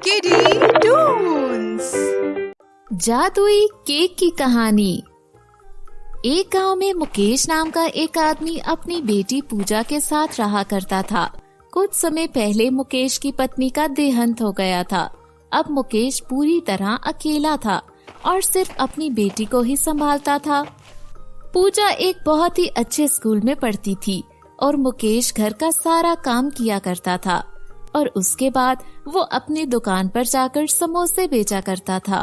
किडी टून्स। जादुई केक की कहानी। एक गांव में मुकेश नाम का एक आदमी अपनी बेटी पूजा के साथ रहा करता था। कुछ समय पहले मुकेश की पत्नी का देहांत हो गया था। अब मुकेश पूरी तरह अकेला था और सिर्फ अपनी बेटी को ही संभालता था। पूजा एक बहुत ही अच्छे स्कूल में पढ़ती थी और मुकेश घर का सारा काम किया करता था और उसके बाद वो अपनी दुकान पर जाकर समोसे बेचा करता था।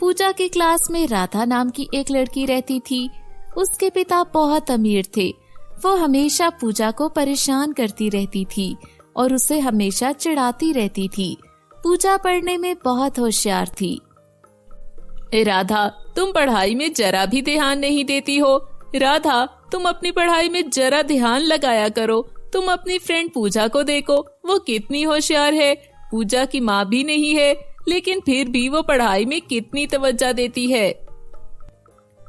पूजा की क्लास में राधा नाम की एक लड़की रहती थी। उसके पिता बहुत अमीर थे। वो हमेशा पूजा को परेशान करती रहती थी और उसे हमेशा चिढ़ाती रहती थी। पूजा पढ़ने में बहुत होशियार थी। राधा, तुम पढ़ाई में जरा भी ध्यान नहीं देती हो। राधा, तुम अपनी पढ़ाई में जरा ध्यान लगाया करो। तुम अपनी फ्रेंड पूजा को देखो, वो कितनी होशियार है। पूजा की माँ भी नहीं है, लेकिन फिर भी वो पढ़ाई में कितनी तवज्जो देती है।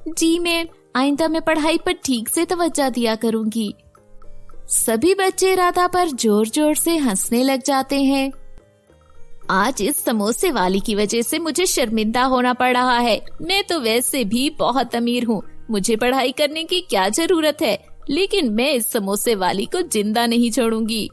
जी मैम, आइंदा मैं पढ़ाई पर ठीक से तवज्जो दिया करूंगी। सभी बच्चे राधा पर जोर जोर से हंसने लग जाते हैं। आज इस समोसे वाली की वजह से मुझे शर्मिंदा होना पड़ रहा है। मैं तो वैसे भी बहुत अमीर हूँ, मुझे पढ़ाई करने की क्या जरूरत है, लेकिन मैं इस समोसे वाली को जिंदा नहीं छोड़ूंगी।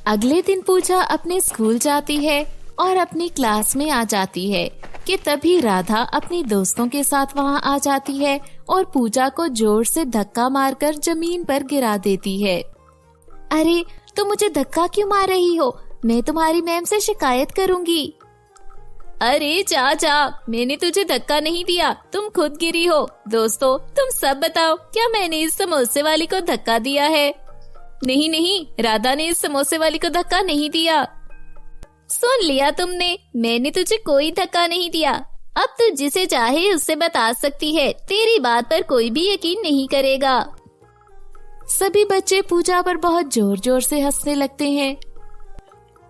अगले दिन पूजा अपने स्कूल जाती है और अपनी क्लास में आ जाती है कि तभी राधा अपनी दोस्तों के साथ वहाँ आ जाती है और पूजा को जोर से धक्का मारकर जमीन पर गिरा देती है। अरे, तुम मुझे धक्का क्यों मार रही हो? मैं तुम्हारी मैम से शिकायत करूंगी। अरे जा, मैंने तुझे धक्का नहीं दिया, तुम खुद गिरी हो। दोस्तों, तुम सब बताओ, क्या मैंने इस समोसे वाली को धक्का दिया है? नहीं, राधा ने इस समोसे वाली को धक्का नहीं दिया। सुन लिया तुमने, मैंने तुझे कोई धक्का नहीं दिया। अब तू जिसे चाहे उससे बता सकती है, तेरी बात पर कोई भी यकीन नहीं करेगा। सभी बच्चे पूजा पर बहुत जोर जोर से हंसने लगते हैं।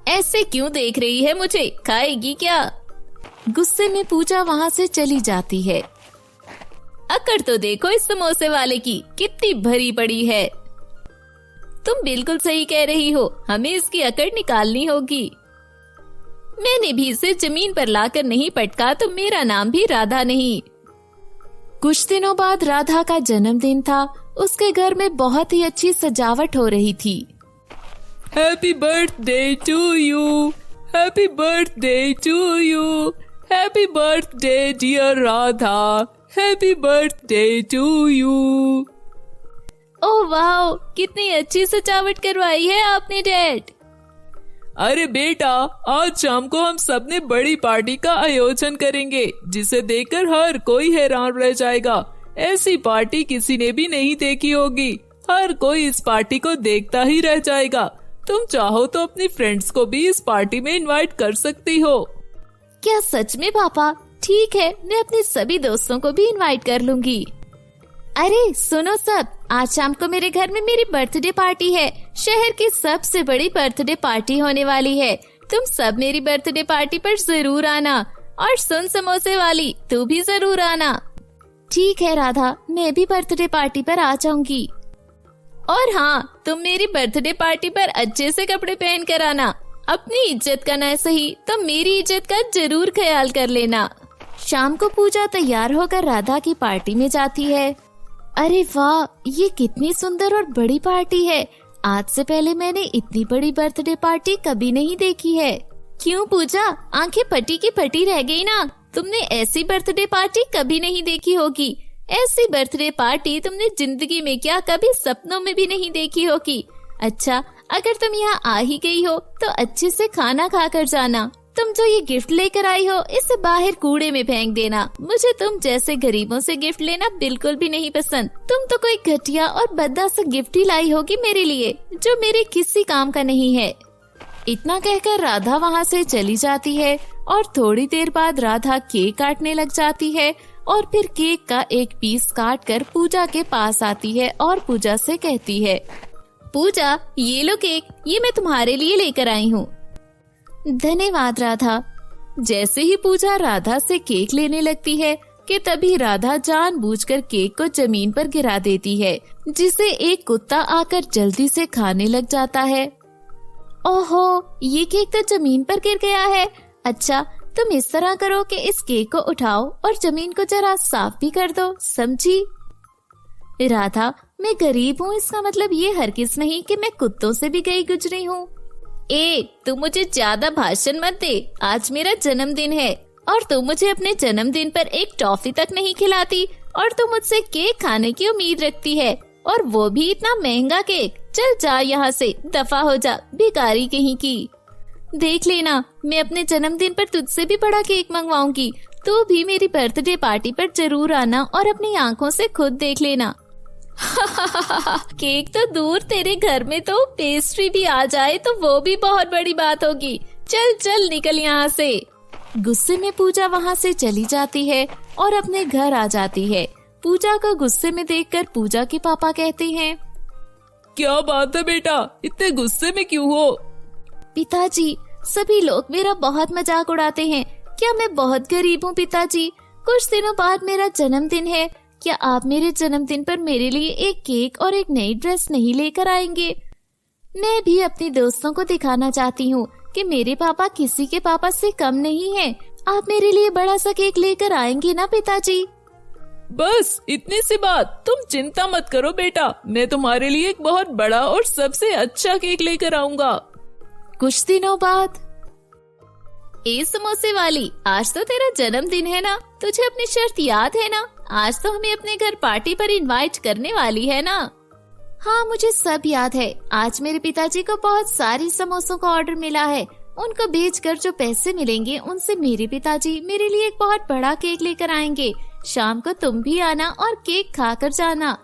ऐसे क्यों देख रही है मुझे? खाएगी क्या? गुस्से में पूजा वहाँ से चली जाती है। अकड़ तो देखो इस समोसे वाले की, कितनी भरी पड़ी है। तुम बिल्कुल सही कह रही हो, हमें इसकी अकड़ निकालनी होगी। मैंने भी इसे जमीन पर लाकर नहीं पटका तो मेरा नाम भी राधा नहीं। कुछ दिनों बाद राधा का जन्मदिन था। उसके घर में बहुत ही अच्छी सजावट हो रही थी। Happy birthday to you, happy birthday to you, happy birthday dear Radha, happy birthday to you. Oh वाह, कितनी अच्छी सजावट करवाई है आपने डैड। अरे बेटा, आज शाम को हम सबने बड़ी पार्टी का आयोजन करेंगे जिसे देखकर हर कोई हैरान रह जाएगा। ऐसी पार्टी किसी ने भी नहीं देखी होगी। हर कोई इस पार्टी को देखता ही रह जाएगा। तुम चाहो तो अपनी फ्रेंड्स को भी इस पार्टी में इनवाइट कर सकती हो। क्या सच में पापा? ठीक है, मैं अपने सभी दोस्तों को भी इनवाइट कर लूंगी। अरे सुनो सब, आज शाम को मेरे घर में मेरी बर्थडे पार्टी है। शहर की सबसे बड़ी बर्थडे पार्टी होने वाली है। तुम सब मेरी बर्थडे पार्टी पर जरूर आना। और सुन समोसे वाली, तू भी जरूर आना। ठीक है राधा, मैं भी बर्थडे पार्टी पर आ जाऊंगी। और हाँ, तुम मेरी बर्थडे पार्टी पर अच्छे से कपड़े पहन कर आना। अपनी इज्जत का ना सही तो मेरी इज्जत का जरूर ख्याल कर लेना। शाम को पूजा तैयार होकर राधा की पार्टी में जाती है। अरे वाह, ये कितनी सुंदर और बड़ी पार्टी है। आज से पहले मैंने इतनी बड़ी बर्थडे पार्टी कभी नहीं देखी है। क्यों पूजा, आंखें फटी की फटी रह गई ना? तुमने ऐसी बर्थडे पार्टी कभी नहीं देखी होगी। ऐसी बर्थडे पार्टी तुमने जिंदगी में क्या कभी सपनों में भी नहीं देखी होगी। अच्छा, अगर तुम यहाँ आ ही गई हो तो अच्छे से खाना खा कर जाना। तुम जो ये गिफ्ट लेकर आई हो, इसे बाहर कूड़े में फेंक देना। मुझे तुम जैसे गरीबों से गिफ्ट लेना बिल्कुल भी नहीं पसंद। तुम तो कोई घटिया और भद्दा सा गिफ्ट ही लाई होगी मेरे लिए, जो मेरे किसी काम का नहीं है। इतना कहकर राधा वहाँ से चली जाती है और थोड़ी देर बाद राधा केक काटने लग जाती है और फिर केक का एक पीस काट कर पूजा के पास आती है और पूजा से कहती है, पूजा ये लो केक, ये मैं तुम्हारे लिए लेकर आई हूँ। धन्यवाद राधा। जैसे ही पूजा राधा से केक लेने लगती है कि तभी राधा जानबूझकर केक को जमीन पर गिरा देती है, जिसे एक कुत्ता आकर जल्दी से खाने लग जाता है। ओहो, ये केक तो जमीन पर गिर गया है। अच्छा, तुम इस तरह करो कि इस केक को उठाओ और जमीन को जरा साफ भी कर दो, समझी? राधा, मैं गरीब हूँ इसका मतलब ये हरगिज नहीं कि मैं कुत्तों से भी गई गुजरी हूँ। तू मुझे ज्यादा भाषण मत दे। आज मेरा जन्मदिन है और तू मुझे अपने जन्मदिन पर एक टॉफी तक नहीं खिलाती और तू मुझसे केक खाने की उम्मीद रखती है, और वो भी इतना महंगा केक। चल जा यहाँ से, दफा हो जा, भिखारी कहीं की। देख लेना, मैं अपने जन्मदिन पर तुझसे भी बड़ा केक मंगवाऊंगी। तू भी मेरी बर्थडे पार्टी पर जरूर आना और अपनी आंखों से खुद देख लेना। केक तो दूर, तेरे घर में तो पेस्ट्री भी आ जाए तो वो भी बहुत बड़ी बात होगी। चल चल निकल यहाँ से। गुस्से में पूजा वहाँ से चली जाती है और अपने घर आ जाती है। पूजा को गुस्से में देखकर पूजा के पापा कहते हैं, क्या बात है बेटा, इतने गुस्से में क्यों हो? पिताजी, सभी लोग मेरा बहुत मजाक उड़ाते हैं। क्या मैं बहुत गरीब हूँ पिताजी? कुछ दिनों बाद मेरा जन्मदिन है। क्या आप मेरे जन्मदिन पर मेरे लिए एक केक और एक नई ड्रेस नहीं लेकर आएंगे? मैं भी अपने दोस्तों को दिखाना चाहती हूँ कि मेरे पापा किसी के पापा से कम नहीं हैं। आप मेरे लिए बड़ा सा केक लेकर आएंगे ना पिताजी? बस इतनी सी बात, तुम चिंता मत करो बेटा, मैं तुम्हारे लिए एक बहुत बड़ा और सबसे अच्छा केक लेकर आऊंगा। कुछ दिनों बाद, समोसे वाली, आज तो तेरा जन्मदिन है ना? तुझे अपनी शर्त याद है ना? आज तो हमें अपने घर पार्टी पर इनवाइट करने वाली है ना? हाँ, मुझे सब याद है। आज मेरे पिताजी को बहुत सारी समोसों का ऑर्डर मिला है। उनको बेचकर जो पैसे मिलेंगे उनसे मेरे पिताजी मेरे लिए एक बहुत बड़ा केक लेकर आएंगे। शाम को तुम भी आना और केक खाकर जाना।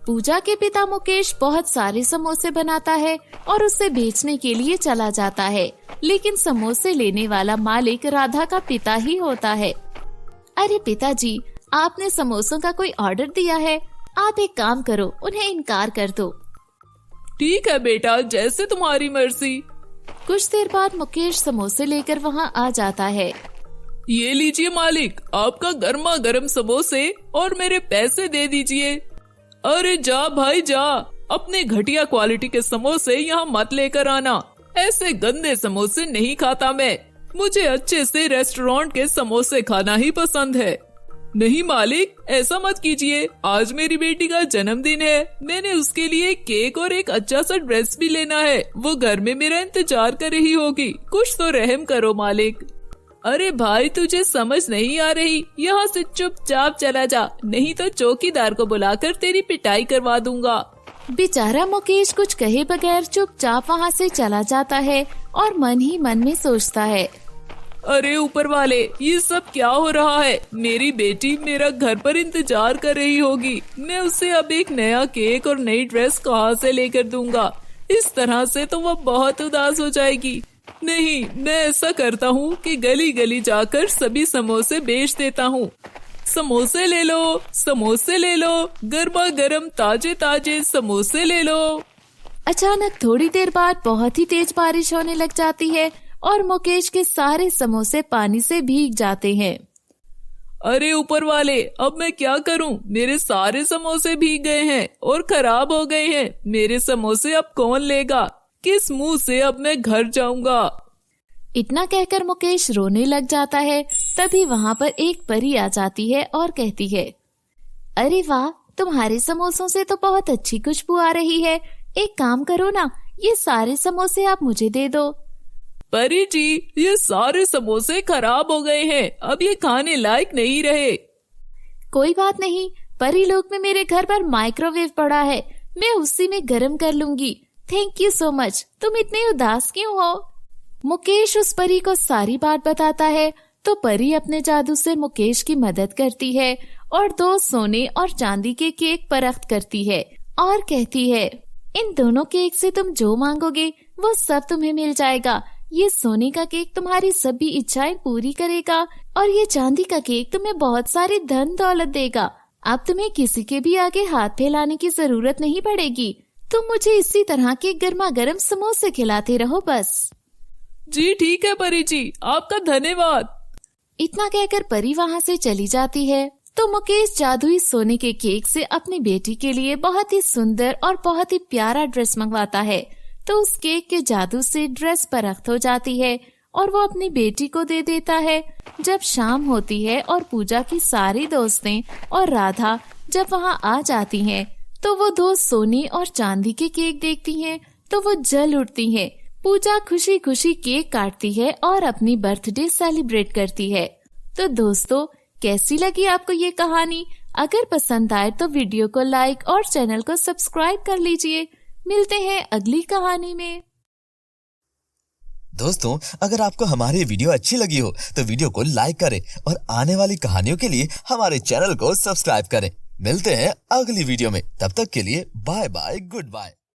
पूजा के पिता मुकेश बहुत सारे समोसे बनाता है और उसे बेचने के लिए चला जाता है, लेकिन समोसे लेने वाला मालिक राधा का पिता ही होता है। अरे पिताजी, आपने समोसों का कोई ऑर्डर दिया है। आप एक काम करो, उन्हें इनकार कर दो। ठीक है बेटा, जैसे तुम्हारी मर्जी। कुछ देर बाद मुकेश समोसे लेकर वहाँ आ जाता है। ये लीजिए मालिक, आपका गर्मा गर्म समोसे, और मेरे पैसे दे दीजिए। अरे जा भाई जा, अपने घटिया क्वालिटी के समोसे यहाँ मत लेकर आना। ऐसे गंदे समोसे नहीं खाता मैं। मुझे अच्छे से रेस्टोरेंट के समोसे खाना ही पसंद है। नहीं मालिक, ऐसा मत कीजिए, आज मेरी बेटी का जन्मदिन है। मैंने उसके लिए केक और एक अच्छा सा ड्रेस भी लेना है। वो घर में मेरा इंतजार कर रही होगी। कुछ तो रहम करो मालिक। अरे भाई, तुझे समझ नहीं आ रही? यहाँ से चुपचाप चला जा, नहीं तो चौकीदार को बुलाकर तेरी पिटाई करवा दूंगा। बेचारा मुकेश कुछ कहे बगैर चुपचाप वहाँ से चला जाता है और मन ही मन में सोचता है, अरे ऊपर वाले, ये सब क्या हो रहा है? मेरी बेटी मेरा घर पर इंतजार कर रही होगी। मैं उसे अब एक नया केक और नई ड्रेस कहाँ से लेकर दूंगा? इस तरह से तो वो बहुत उदास हो जाएगी। नहीं, मैं ऐसा करता हूँ कि गली गली जाकर सभी समोसे बेच देता हूँ। समोसे ले लो, समोसे ले लो, गर्मा गर्म ताजे ताजे समोसे ले लो। अचानक थोड़ी देर बाद बहुत ही तेज बारिश होने लग जाती है और मुकेश के सारे समोसे पानी से भीग जाते हैं। अरे ऊपर वाले, अब मैं क्या करूं? मेरे सारे समोसे भीग गए हैं और खराब हो गए हैं। मेरे समोसे अब कौन लेगा? किस मुंह से अब मैं घर जाऊंगा? इतना कहकर मुकेश रोने लग जाता है। तभी वहाँ पर एक परी आ जाती है और कहती है, अरे वाह, तुम्हारे समोसों से तो बहुत अच्छी खुशबू आ रही है। एक काम करो ना, ये सारे समोसे आप मुझे दे दो। परी जी, ये सारे समोसे खराब हो गए हैं, अब ये खाने लायक नहीं रहे। कोई बात नहीं, परी लोक में मेरे घर पर माइक्रोवेव पड़ा है, मैं उसी में गर्म कर लूंगी। Thank you so much. तुम इतने उदास क्यों हो? मुकेश उस परी को सारी बात बताता है तो परी अपने जादू से मुकेश की मदद करती है और 2 सोने और चांदी के केक परख्त करती है और कहती है, इन दोनों केक से तुम जो मांगोगे वो सब तुम्हें मिल जाएगा। ये सोने का केक तुम्हारी सभी इच्छाएं पूरी करेगा और ये चांदी का केक तुम्हें बहुत सारी धन दौलत देगा। अब तुम्हें किसी के भी आगे हाथ फैलाने की जरूरत नहीं पड़ेगी। तुम मुझे इसी तरह के गर्मा गर्म समोसे खिलाते रहो बस। जी ठीक है परी जी, आपका धन्यवाद। इतना कहकर परी वहाँ से चली जाती है तो मुकेश जादुई सोने के केक से अपनी बेटी के लिए बहुत ही सुंदर और बहुत ही प्यारा ड्रेस मंगवाता है तो उस केक के जादू से ड्रेस परख्त हो जाती है और वो अपनी बेटी को दे देता है। जब शाम होती है और पूजा की सारी दोस्तें और राधा जब वहाँ आ जाती हैं, तो वो दो सोने और चांदी के केक देखती हैं तो वो जल उठती हैं। पूजा खुशी खुशी केक काटती है और अपनी बर्थडे सेलिब्रेट करती है। तो दोस्तों, कैसी लगी आपको ये कहानी? अगर पसंद आए तो वीडियो को लाइक और चैनल को सब्सक्राइब कर लीजिए। मिलते हैं अगली कहानी में। दोस्तों, अगर आपको हमारी वीडियो अच्छी लगी हो तो वीडियो को लाइक करें और आने वाली कहानियों के लिए हमारे चैनल को सब्सक्राइब करें। मिलते हैं अगली वीडियो में, तब तक के लिए बाय बाय, गुड बाय।